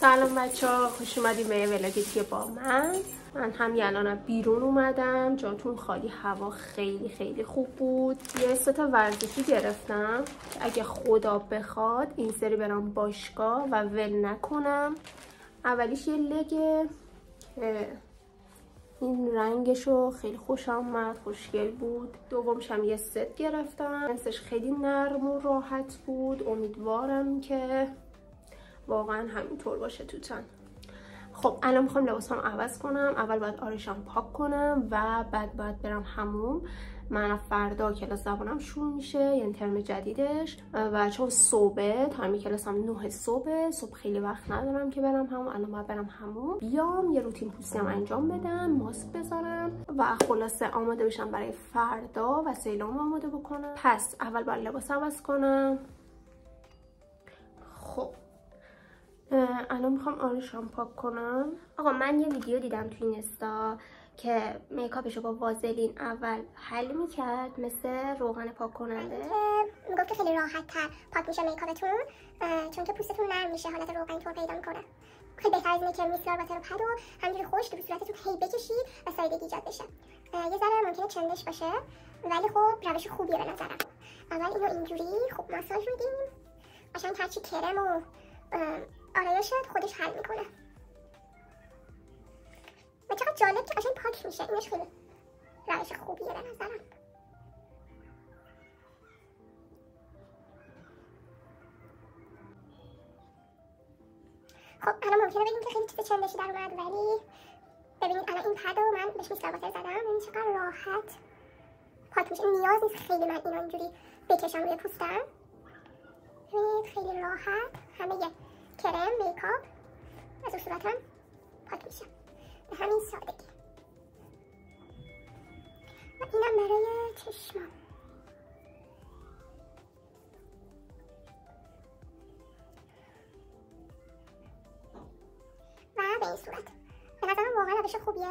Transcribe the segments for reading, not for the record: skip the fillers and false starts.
سلام بچه‌ها، خوش اومدید به ولاگتی با من همین الانم بیرون اومدم. جاتون خالی، هوا خیلی خیلی خوب بود. یه ست ورزشی گرفتم که اگه خدا بخواد این سری برم باشگاه و ول نکنم. اولیش یه لگه که این رنگشو خیلی خوشم اومد، خوشگل بود. دومش هم یه ست گرفتم، جنسش خیلی نرم و راحت بود. امیدوارم که واقعا همینطور باشه تو تن. خب الان میخوام لباسام عوض کنم. اول باید آرشم پاک کنم و بعد باید برم حموم. من فردا کلاس زبانم شروع میشه، یعنی ترم جدیدش، و چون صبح تایم کلاسم 9 صبح خیلی وقت ندارم که برم حموم. الان باید برم حموم، بیام یه روتین پوستیم انجام بدم، ماسک بذارم و خلاصه آماده بشم برای فردا و سیلام آماده بکنم. پس اول باید لباس عوض کنم. خب الان میخوام آرشم پاک کنم. آقا من یه ویدیو دیدم تو اینستا که میکاپشو با وازلین اول حل میکرد مثل روغن پاک کننده، میگفت که خیلی راحت تر پاک میشه میکاپتون، چون که پوستتون نرم میشه، حالت روغنی طور پیدا میکنه. خیلی بهتر از اینه که میسلار واتر پد رو همینجوری خشک رو صورتتون هی بکشید و سایدگی ایجاد بشه. یه ذره ممکنه چندش باشه ولی خب روش خوبیه به نظرم. اول اینو اینجوری خوب ماساژ میدیم، قشنگ هرچی کرم و آرایشت خودش حل میکنه. و چقدر جالب که قشنگ پاک میشه. اینش خیلی روش خوبیه به نظرم. خب الان ممکنه بگیم که خیلی چیز چندشی در اومد، ولی ببینید الان این پد رو من بهش میسلار واتر زدم. ببینید چقدر راحت پاک میشه. نیاز نیست خیلی من اینو اینجوری بکشم روی پوستم. ببینید خیلی راحت همه کرم میکاپ از صورتم پاک میشه به همین سادگی. و اینم برای چشمم. و به این صورت به نظرم واقعا روش خوبیه،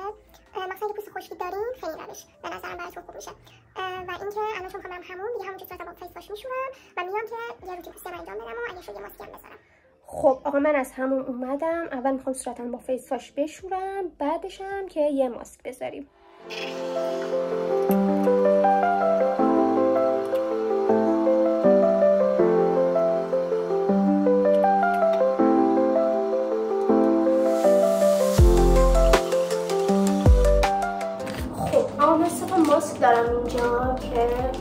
مثلا اگه پوست خشکی دارین خیلی روش به نظرم براتون خوب میشه. و اینکه الان چون میخوام برم حموم دیگه همونجا صورتم با فیس واش میشورم و میام که یه روتین پوستیم انجام بدم و اگه شد یه ماسکی هم بذارم. خب آقا من از همون اومدم. اول میخوام صورتم با فیس واش بشورم، بعدش هم که یه ماسک بذاریم. خب آقا من ماسک دارم اینجا که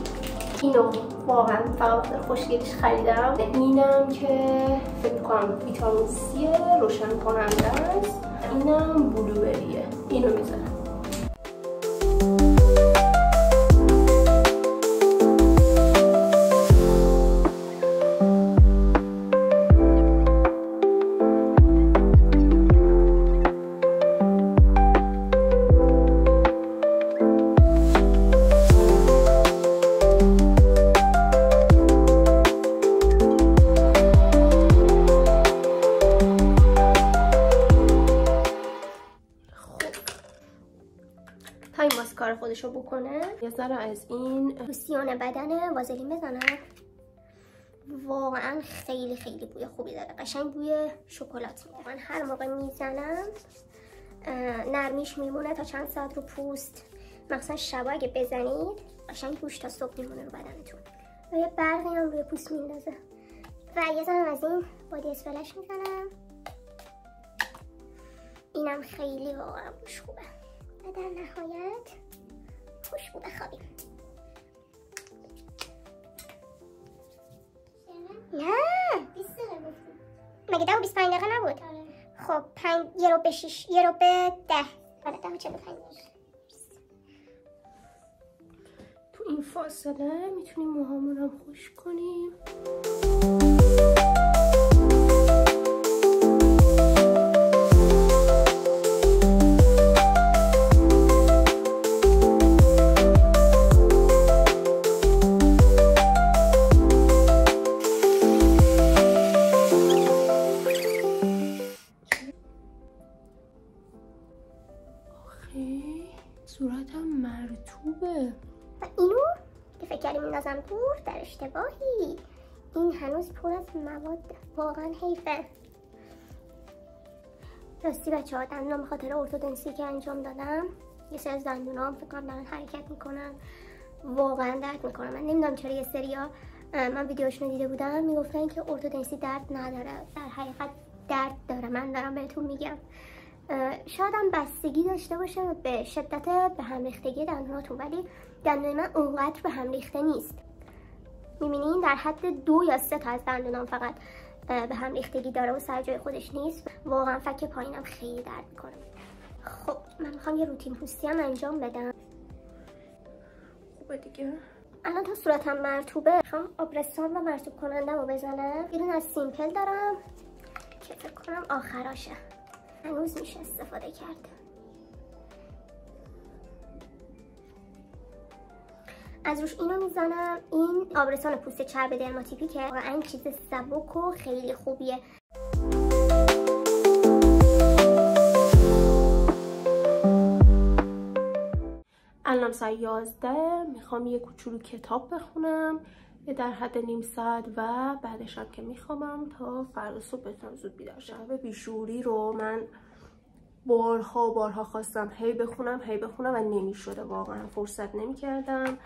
اینو واقعا فقط خوشگلیش خریدم. اینم که فکر کنم ویتامین سی روشن کننده است. اینم بلوبریه. اینو میذارم. تا این ماسک کار خودشو بکنه یه ذره از این لوسیون بدن وازلین بزنم. واقعا خیلی خیلی بوی خوبی داره، قشنگ بوی شکلات. واقعا هر موقع میزنم نرمیش میمونه تا چند ساعت رو پوست، مثلا شب اگه بزنید قشنگ بوش تا صبح میمونه رو بدنتون و یه برقی هم روی پوست میندازه. و یه ذره از این بادی اسفلش میزنم. اینم خیلی واقعا بوش خوبه و در نهایت خوشبو بخوابیم. نه مگه 10 و 25 دقیقه نبود؟ خب 1 رو به 6 1 رو به 10 آره 10 و 45. تو این فاصله میتونیم موهامون هم خشک کنیم. صورتم مرطوبه. و اینو که فکر کردیم میندازم دور، در اشتباهی. این هنوز پر از مواد، واقعا حیفه. راستی بچه‌ها دندونام به خاطر ارتودنسی که انجام دادم یه سری از دندونام فکر کنم دارن حرکت میکنن، واقعا درد میکنه. من نمیدونم چرا یه سریا من ویدیوشون رو دیده بودم میگفتن که ارتودنسی درد نداره، در حقیقت درد داره. من دارم بهتون میگم. شاید هم بستگی داشته باشه به شدت به هم ریختگی دندوناتون، ولی دندون من اونقدر به هم ریخته نیست. میبینین در حد 2 یا 3 تا از دندونام فقط به هم ریختگی داره و سر جای خودش نیست. واقعا فک پایینم خیلی درد میکنه. خب من میخوام یه روتین پوستی هم انجام بدم. خوبه دیگه. الان تا صورتم مرطوبه، میخوام آبرسان و مرطوب کننده رو بزنم. یه دونه از سیمپل دارم که فکر کنم آخراشه، هنوز میشه استفاده کرد. از روش اینو میزنم. این آبرسان پوست چرب درماتیپی که واقعا چیز سبک و خیلی خوبیه. الان ساعت 11 میخوام یه کوچولو کتاب بخونم، یه در حد نیم ساعت، و بعدش هم که میخوامم تا فردا صبح بتونم زود بیدار شم. به بیشوری رو من بارها خواستم هی بخونم و نمیشده، واقعا فرصت نمیکردم.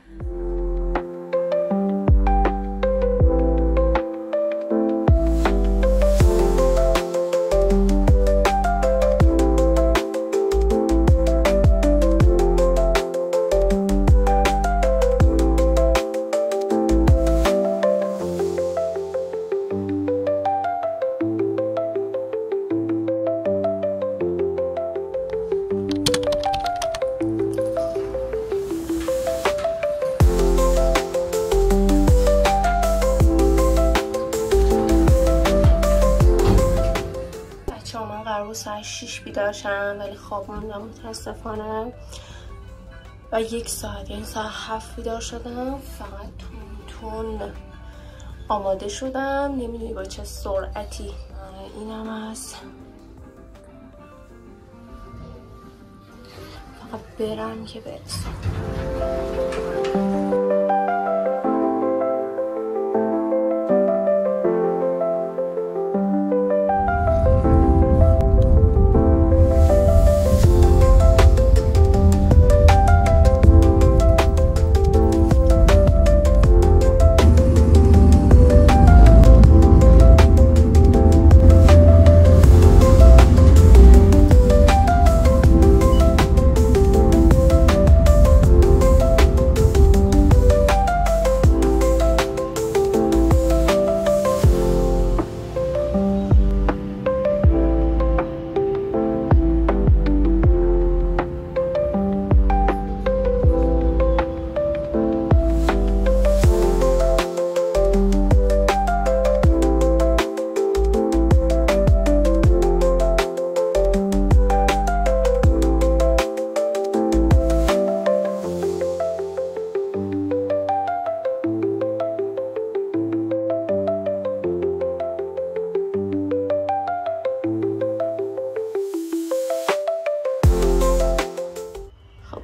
ساعت 6 بیدار شدم ولی خواب موندم متاسفانه، و 1 ساعت یعنی ساعت 7 بیدار شدم. فقط تون آماده شدم، نمیدونی با چه سرعتی. اینم هست، فقط برم که برسم.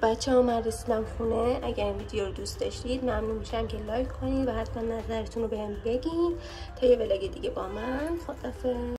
بچه‌ها من رسیدم خونه. اگر این ویدیو رو دوست داشتید ممنون میشم که لایک کنید و حتما نظرتون رو بهم بگین. تا یه ولاگ دیگه با من. خداحافظ.